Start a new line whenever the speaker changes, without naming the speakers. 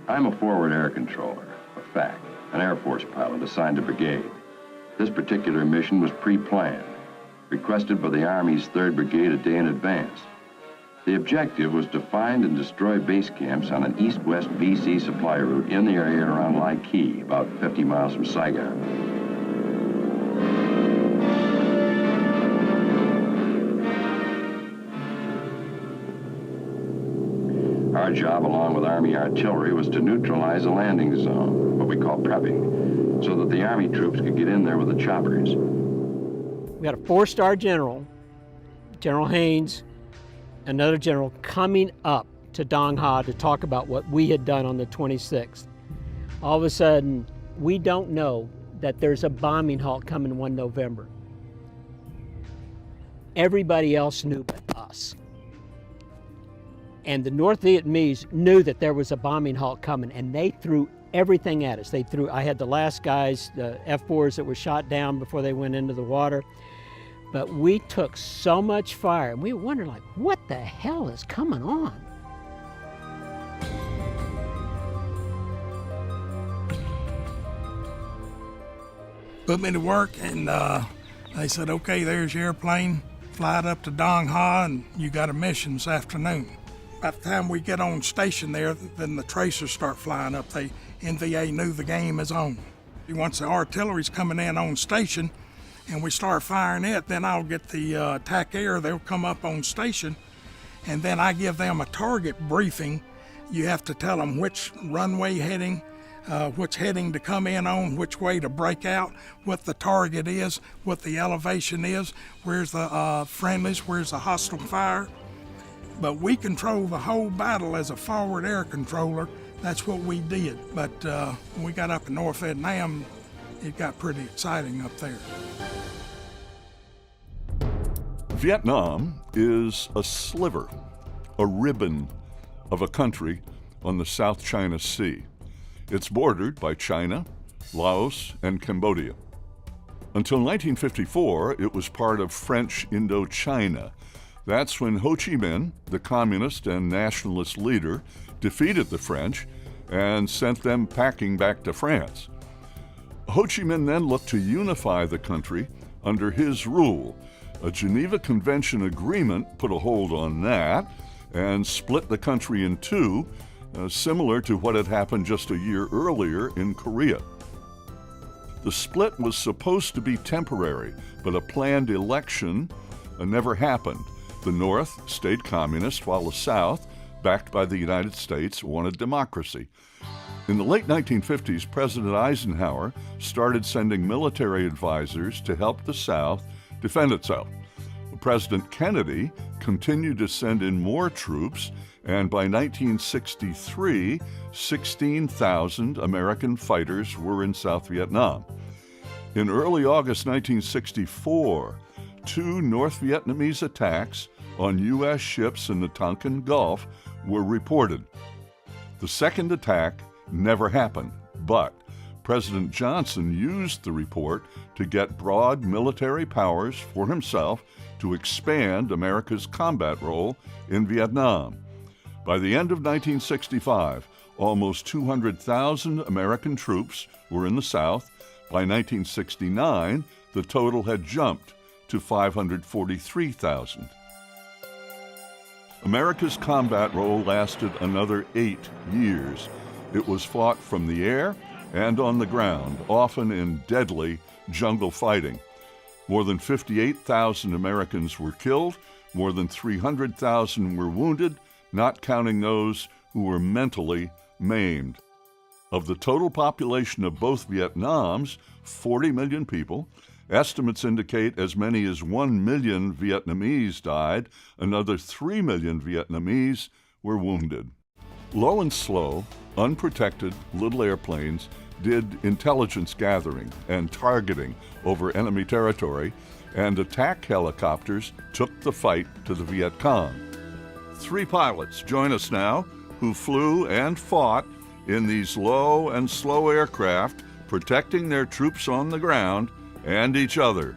I'm a forward air controller, a fact, an Air Force pilot assigned to brigade. This particular mission was pre-planned, requested by the Army's 3rd Brigade a day in advance. The objective was to find and destroy base camps on an east-west BC supply route in the area around Lai Key, about 50 miles from Saigon. Our job, along with Army artillery, was to neutralize a landing zone, what we call prepping, so that the Army troops could get in there with the choppers.
We had a 4-star general, General Haynes, another general coming up to Dong Ha to talk about what we had done on the 26th. All of a sudden, we don't know that there's a bombing halt coming 1 November. Everybody else knew but us. And the North Vietnamese knew that there was a bombing halt coming, and they threw everything at us. I had the last guys, the F-4s that were shot down before they went into the water. But we took so much fire, and we were wondering, like, what the hell is coming on?
Put me to work, and they said, okay, there's your airplane. Fly it up to Dong Ha, and you got a mission this afternoon. By the time we get on station there, then the tracers start flying up. NVA knew the game is on. Once the artillery's coming in on station and we start firing it, then I'll get the attack air. They'll come up on station, and then I give them a target briefing. You have to tell them which runway heading, which heading to come in on, which way to break out, what the target is, what the elevation is, where's the friendlies, where's the hostile fire. But we control the whole battle as a forward air controller. That's what we did. But when we got up in North Vietnam, it got pretty exciting up there.
Vietnam is a sliver, a ribbon of a country on the South China Sea. It's bordered by China, Laos, and Cambodia. Until 1954, it was part of French Indochina. That's when Ho Chi Minh, the communist and nationalist leader, defeated the French and sent them packing back to France. Ho Chi Minh then looked to unify the country under his rule. A Geneva Convention agreement put a hold on that and split the country in two, similar to what had happened just a year earlier in Korea. The split was supposed to be temporary, but a planned election never happened. The North stayed communist, while the South, backed by the United States, wanted democracy. In the late 1950s, President Eisenhower started sending military advisors to help the South defend itself. President Kennedy continued to send in more troops, and by 1963, 16,000 American fighters were in South Vietnam. In early August 1964, 2 North Vietnamese attacks on U.S. ships in the Tonkin Gulf were reported. The second attack never happened, but President Johnson used the report to get broad military powers for himself to expand America's combat role in Vietnam. By the end of 1965, almost 200,000 American troops were in the South. By 1969, the total had jumped to 543,000. America's combat role lasted another 8 years. It was fought from the air and on the ground, often in deadly jungle fighting. More than 58,000 Americans were killed, more than 300,000 were wounded, not counting those who were mentally maimed. Of the total population of both Vietnams, 40 million people, estimates indicate as many as 1 million Vietnamese died, another 3 million Vietnamese were wounded. Low and slow, unprotected little airplanes did intelligence gathering and targeting over enemy territory, and attack helicopters took the fight to the Viet Cong. 3 pilots join us now who flew and fought in these low and slow aircraft, protecting their troops on the ground and each other.